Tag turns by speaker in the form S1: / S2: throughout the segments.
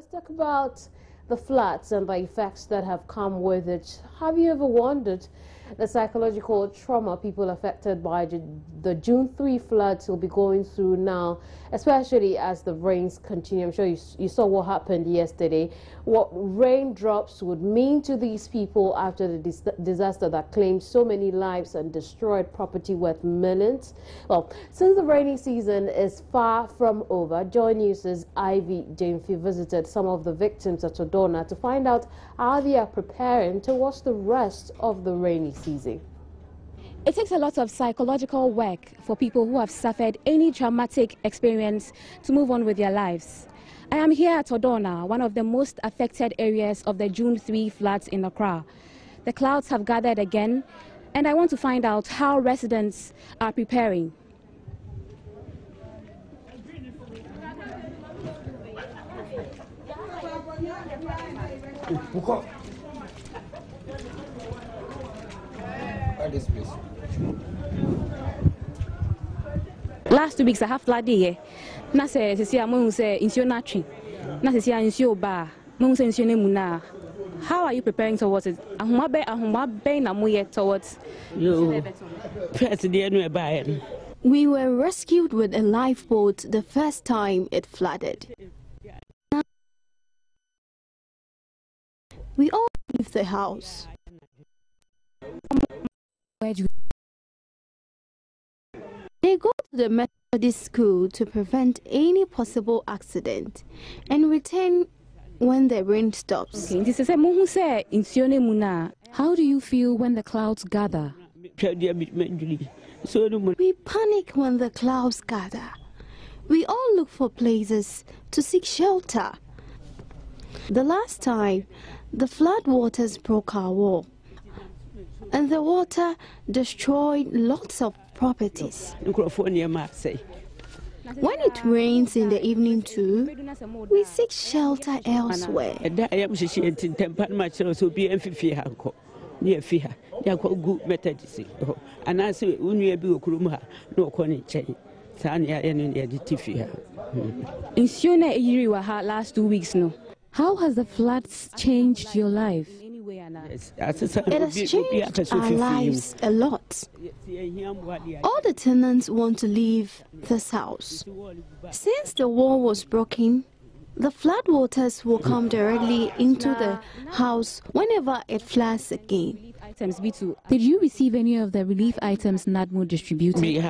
S1: Let's talk about the floods and the effects that have come with it. Have you ever wondered the psychological trauma people affected by the June 3 floods will be going through now, especially as the rains continue? I'm sure you saw what happened yesterday. What raindrops would mean to these people after the disaster that claimed so many lives and destroyed property worth millions. Well, since the rainy season is far from over, Joy News' Ivy Jamfi visited some of the victims at Odona to find out how they are preparing towards the rest of the rainy season.
S2: It takes a lot of psychological work for people who have suffered any traumatic experience to move on with their lives. I am here at Odona, one of the most affected areas of the June 3 floods in Accra. The clouds have gathered again, and I want to find out how residents are preparing. Last 2 weeks I have flood here. Na say insio natri. Na say insio ba. Insio nemuna. How are you preparing towards it? Ahuma na moye towards.
S3: We were rescued with a lifeboat the first time it flooded. We all leave the house. They go to the Methodist school to prevent any possible accident and return when the rain stops.
S2: How do you feel when the clouds gather?
S3: We panic when the clouds gather. We all look for places to seek shelter. The last time, the flood waters broke our wall, and the water destroyed lots of properties. When it rains in the evening too, we seek shelter elsewhere.
S2: Last 2 weeks no. How has the floods changed your life?
S3: It has changed our lives a lot. All the tenants want to leave this house. Since the wall was broken, the flood waters will come directly into the house whenever it floods again.
S2: Did you receive any of the relief items NADMO distributed?
S3: They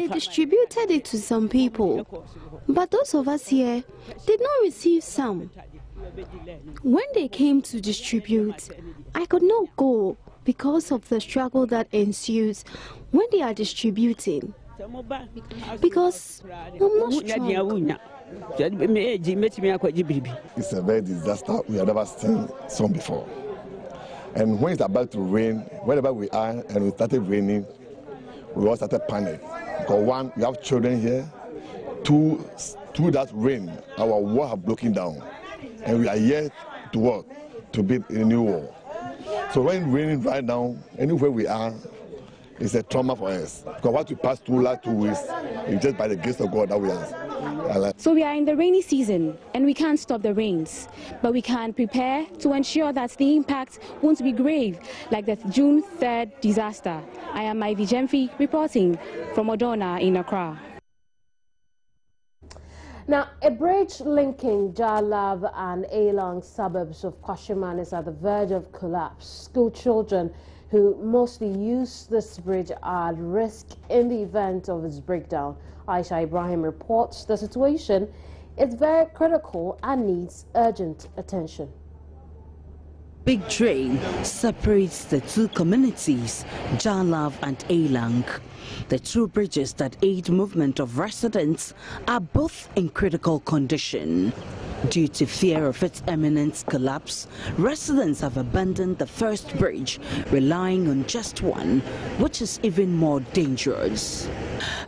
S3: distributed it to some people, but those of us here did not receive some. When they came to distribute, I could not go because of the struggle that ensues when they are distributing. Because I'm not strong.
S4: It's a very disaster. We have never seen some before. And when it's about to rain, wherever we are, and it started raining, we all started panic. Because one, we have children here. Two, through that rain, our wall have broken down. And we are here to work, to build a new wall. So when it's raining right now, anywhere we are, it's a trauma for us. Because what we passed through last 2 weeks, it's just by the grace of God that we are.
S2: So we are in the rainy season and we can't stop the rains, but we can prepare to ensure that the impact won't be grave like the June 3rd disaster. I am Ivy Jamfi reporting from Odona in Accra.
S1: Now, a bridge linking Jalav and Elang suburbs of Kwashiman is at the verge of collapse. School children who mostly use this bridge are at risk in the event of its breakdown. Aisha Ibrahim reports the situation is very critical and needs urgent attention.
S5: Big drain separates the two communities, Jalav and Elang. The two bridges that aid movement of residents are both in critical condition. Due to fear of its imminent collapse, residents have abandoned the first bridge, relying on just one, which is even more dangerous.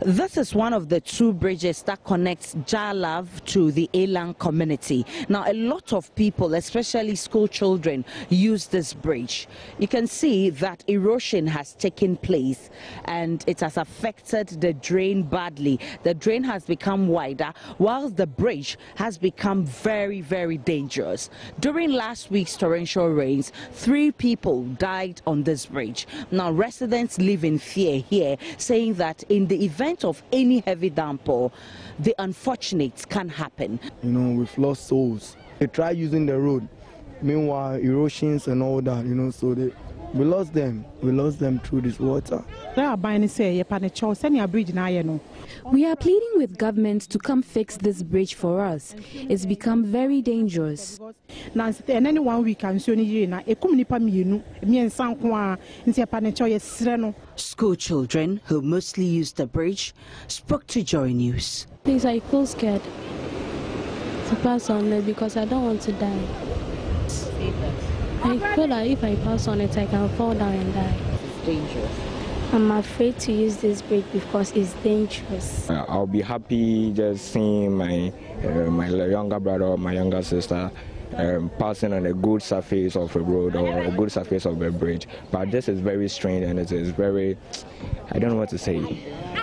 S5: This is one of the two bridges that connects Jalav to the Elang community. Now, a lot of people, especially school children, use this bridge. You can see that erosion has taken place and it has affected the drain badly. The drain has become wider, whilst the bridge has become very, very dangerous. During last week's torrential rains, 3 people died on this bridge. Now, residents live in fear here, saying that in the event of any heavy downpour, the unfortunate can happen.
S6: You know, we've lost souls. They try using the road. Meanwhile, erosions and all that, you know, so we lost them. We lost them through this water.
S2: We are pleading with government to come fix this bridge for us. It's become very dangerous.
S5: School children who mostly use the bridge spoke to Joy News.
S7: Please, I feel scared to pass on it because I don't want to die. I feel like if I pass on it, I can fall down and die.
S5: It's dangerous.
S7: I'm afraid to use this bridge because it's dangerous.
S8: I'll be happy just seeing my younger brother or my younger sister passing on a good surface of a road or a good surface of a bridge. But this is very strange and it is very, I don't know what to say.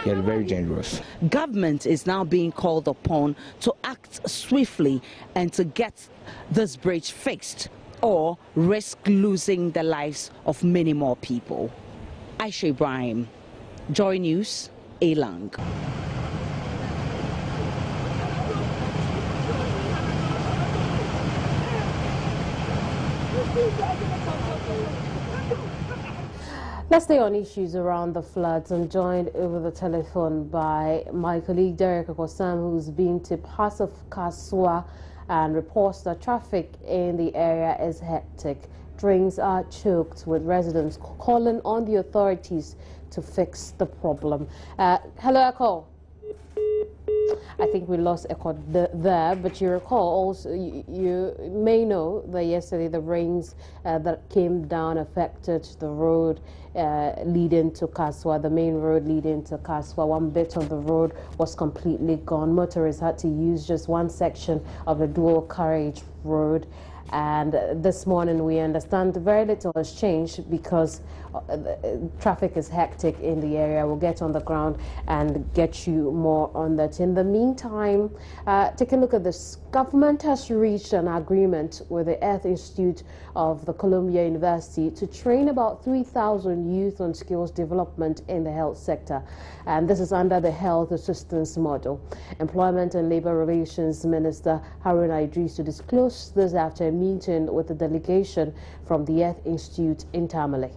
S8: It's very dangerous.
S5: Government is now being called upon to act swiftly and to get this bridge fixed or risk losing the lives of many more people. Aisha Ibrahim, Joy News, Elang.
S1: Let's stay on issues around the floods. I'm joined over the telephone by my colleague Derek Akosam, who's been to parts of Kaswa and reports that traffic in the area is hectic. Drains are choked, with residents calling on the authorities to fix the problem. Hello, Echo. I think we lost Echo there, but you recall also, you may know that yesterday the rains that came down affected the road leading to Kaswa, the main road leading to Kaswa. One bit of the road was completely gone. Motorists had to use just one section of the dual carriage road. And this morning we understand very little has changed because traffic is hectic in the area. We'll get on the ground and get you more on that. In the meantime, take a look at this. Government has reached an agreement with the Earth Institute of the Columbia University to train about 3,000 youth on skills development in the health sector. And this is under the health assistance model. Employment and Labor Relations Minister Haruna Idris disclosed this after a meeting with the delegation from the Earth Institute in Tamale.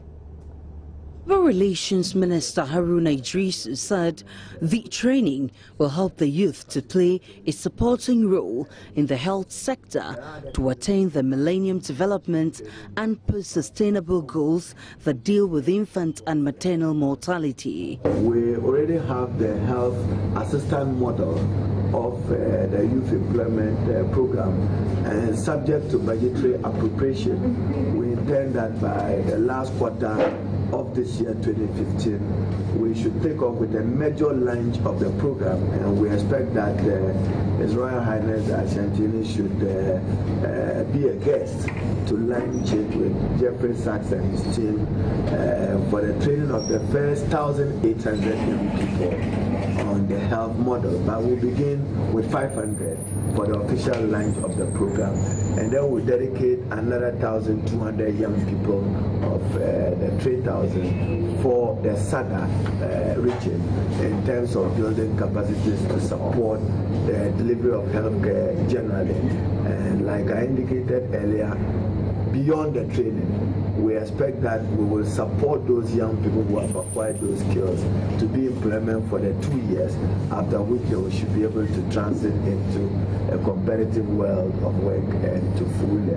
S5: Labor Relations Minister Haruna Idris said the training will help the youth to play a supporting role in the health sector to attain the Millennium Development and Sustainable Goals that deal with infant and maternal mortality.
S9: We already have the health assistant model of the youth employment program, and subject to budgetary appropriation, we intend that by the last quarter of this year 2015 we should take off with a major launch of the program, and we expect that His Royal Highness Ashantini should be a guest to launch it with Jeffrey Sachs and his team for the training of the first 1,800 young people on the health model. But we'll begin with 500 for the official launch of the program, and then we'll dedicate another 1,200 young people of the 3,000 for the SADA region in terms of building capacities to support the delivery of healthcare generally. And like I indicated earlier, beyond the training, we expect that we will support those young people who have acquired those skills to be employment for the 2 years, after which they should be able to transit into a competitive world of work and to full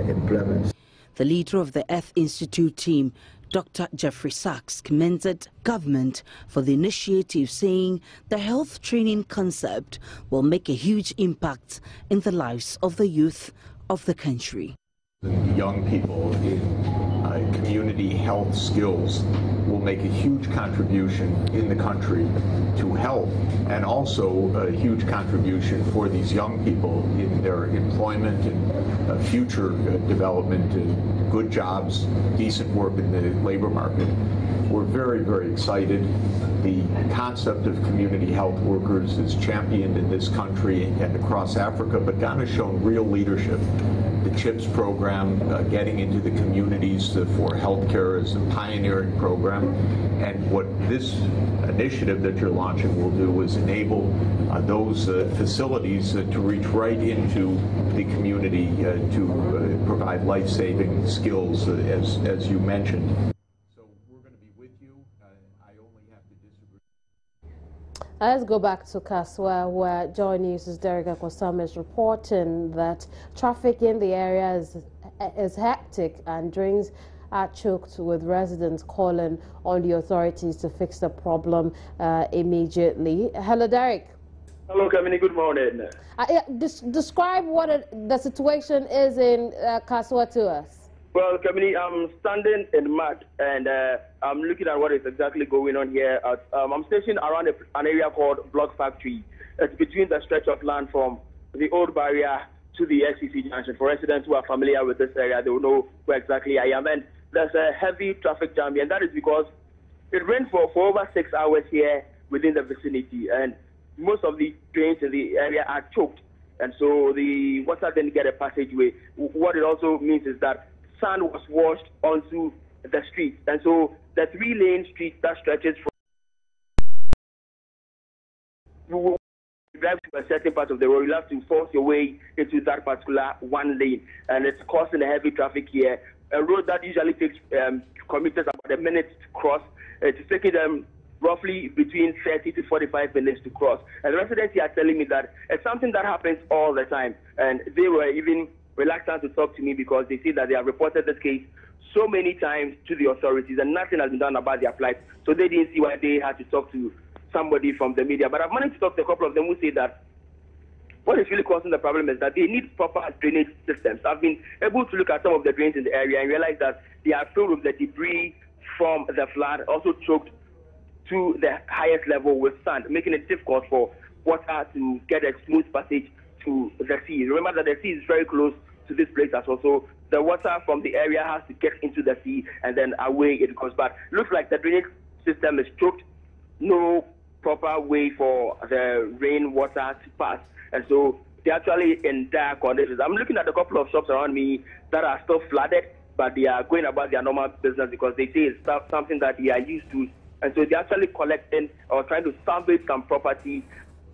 S9: employment.
S5: The leader of the Earth Institute team, Dr. Jeffrey Sachs, commended government for the initiative, saying the health training concept will make a huge impact in the lives of the youth of the country.
S10: Young people in community health skills will will make a huge contribution in the country to health, and also a huge contribution for these young people in their employment and future development and good jobs, decent work in the labor market. We're very, very excited. The concept of community health workers is championed in this country and across Africa, but Ghana's shown real leadership. The CHIPS program, getting into the communities for healthcare, is a pioneering program. And what this initiative that you're launching will do is enable those facilities to reach right into the community to provide life-saving skills, as you mentioned.
S1: Let's go back to Kaswa, where Joy News' Derek Akosam is reporting that traffic in the area is hectic and drains are choked, with residents calling on the authorities to fix the problem immediately. Hello, Derek.
S11: Hello, Kamini. Good morning.
S1: Describe what the situation is in Kaswa to us.
S11: Well, Kamini, I'm standing in mud and I'm looking at what is exactly going on here. I'm stationed around an area called Block Factory. It's between the stretch of land from the old barrier to the SCC junction. For residents who are familiar with this area, they will know where exactly I am. And there's a heavy traffic jam here, and that is because it rained for over 6 hours here within the vicinity, and most of the drains in the area are choked, and so the water didn't get a passageway. What it also means is that sand was washed onto the streets, and so the 3-lane street that stretches from drive to a certain part of the road, you'll have to force your way into that particular one lane, and it's causing a heavy traffic here. A road that usually takes commuters about a minute to cross, it's taking them roughly between 30 to 45 minutes to cross. And the residents here are telling me that it's something that happens all the time, and they were even reluctant to talk to me because they say that they have reported this case so many times to the authorities and nothing has been done about their plight. So they didn't see why they had to talk to somebody from the media. But I've managed to talk to a couple of them who say that what is really causing the problem is that they need proper drainage systems. I've been able to look at some of the drains in the area and realize that they are filled with the debris from the flood, also choked to the highest level with sand, making it difficult for water to get a smooth passage to the sea. Remember that the sea is very close to this place as well, so the water from the area has to get into the sea and then away it goes back. Looks like the drainage system is choked, no proper way for the rainwater to pass, and so they're actually in dire conditions. I'm looking at a couple of shops around me that are still flooded, but they are going about their normal business because they say it's something that they are used to, and so they're actually collecting or trying to salvage some property.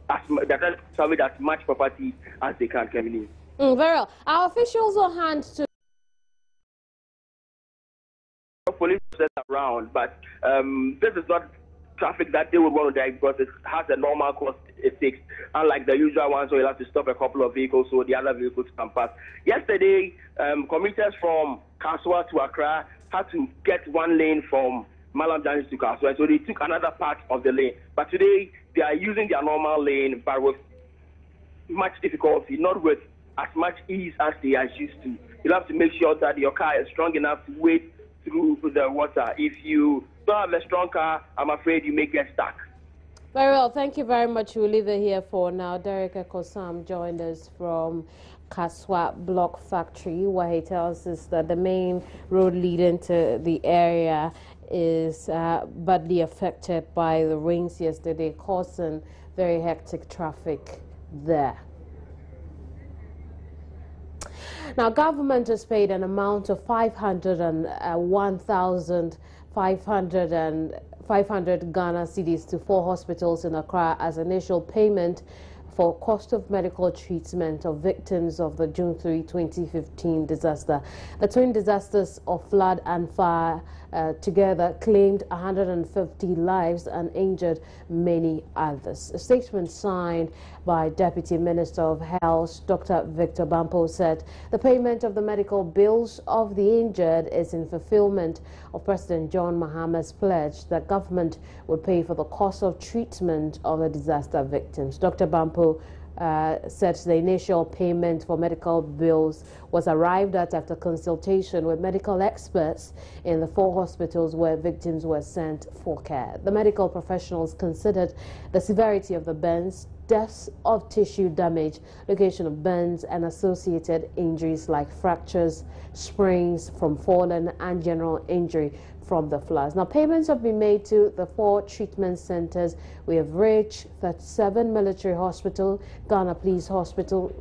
S11: They're trying to salvage as much property as they can, Kemini.
S1: Very well. Our officials on hand to
S11: police around, but this is not traffic that they would want to direct because it has a normal course it takes, unlike the usual ones where you have to stop a couple of vehicles so the other vehicles can pass. Yesterday, commuters from Kaswa to Accra had to get one lane from Malam Junction to Kaswa, so they took another part of the lane. But today, they are using their normal lane, but with much difficulty, not with as much ease as they are used to. You'll have to make sure that your car is strong enough to wade through the water. If you don't have a strong car, I'm afraid you may get stuck.
S1: Very well. Thank you very much. We'll leave it here for now. Derek Akosam joined us from Kaswa Block Factory, where he tells us that the main road leading to the area is badly affected by the rains yesterday, causing very hectic traffic there. Now, government has paid an amount of 501,500 Ghana cedis to 4 hospitals in Accra as initial payment for cost of medical treatment of victims of the June 3, 2015 disaster. The twin disasters of flood and fire together claimed 150 lives and injured many others. A statement signed by Deputy Minister of Health, Dr. Victor Bampo, said the payment of the medical bills of the injured is in fulfillment of President John Mahama's pledge that government would pay for the cost of treatment of the disaster victims. Dr. Bampo said the initial payment for medical bills was arrived at after consultation with medical experts in the 4 hospitals where victims were sent for care. The medical professionals considered the severity of the burns, depths of tissue damage, location of burns, and associated injuries like fractures, sprains from falling, and general injury from the floods. Now, payments have been made to the 4 treatment centers. We have Rich, 37 Military Hospital, Ghana Police Hospital,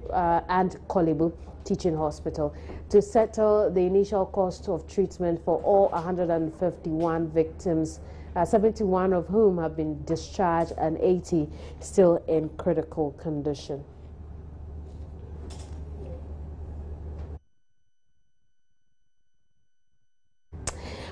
S1: and Kolebu Teaching Hospital to settle the initial cost of treatment for all 151 victims, 71 of whom have been discharged and 80 still in critical condition.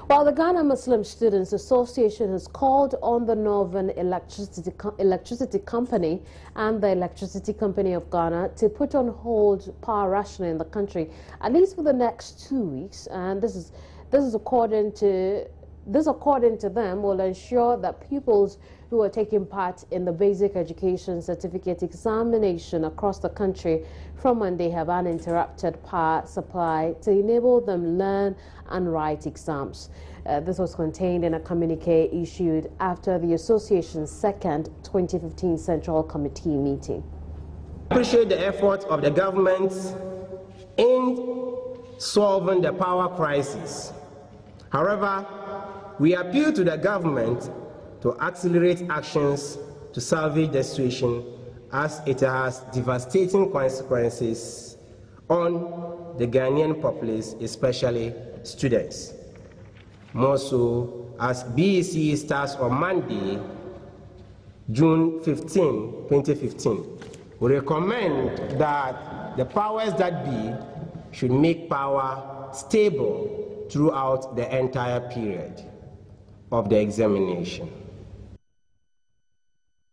S1: While the Ghana Muslim Students Association has called on the Northern Electricity Company and the Electricity Company of Ghana to put on hold power rationing in the country, at least for the next 2 weeks, and this is according to them, will ensure that pupils who are taking part in the basic education certificate examination across the country from when they have uninterrupted power supply to enable them learn and write exams. This was contained in a communique issued after the association's second 2015 Central Committee meeting.
S12: I appreciate the efforts of the government in solving the power crisis. However, we appeal to the government to accelerate actions to salvage the situation, as it has devastating consequences on the Ghanaian populace, especially students. More so, as BEC starts on Monday, June 15, 2015, we recommend that the powers that be should make power stable throughout the entire period of the examination.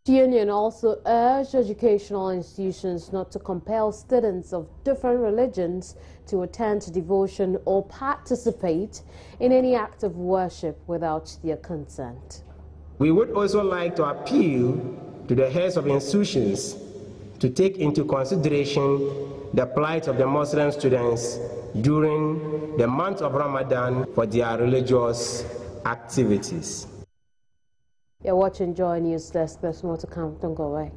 S1: The union also urged educational institutions not to compel students of different religions to attend devotion or participate in any act of worship without their consent.
S12: We would also like to appeal to the heads of institutions to take into consideration the plight of the Muslim students during the month of Ramadan for their religious activities.
S1: You're watching Joy News Desk. There's more to come. Don't go away.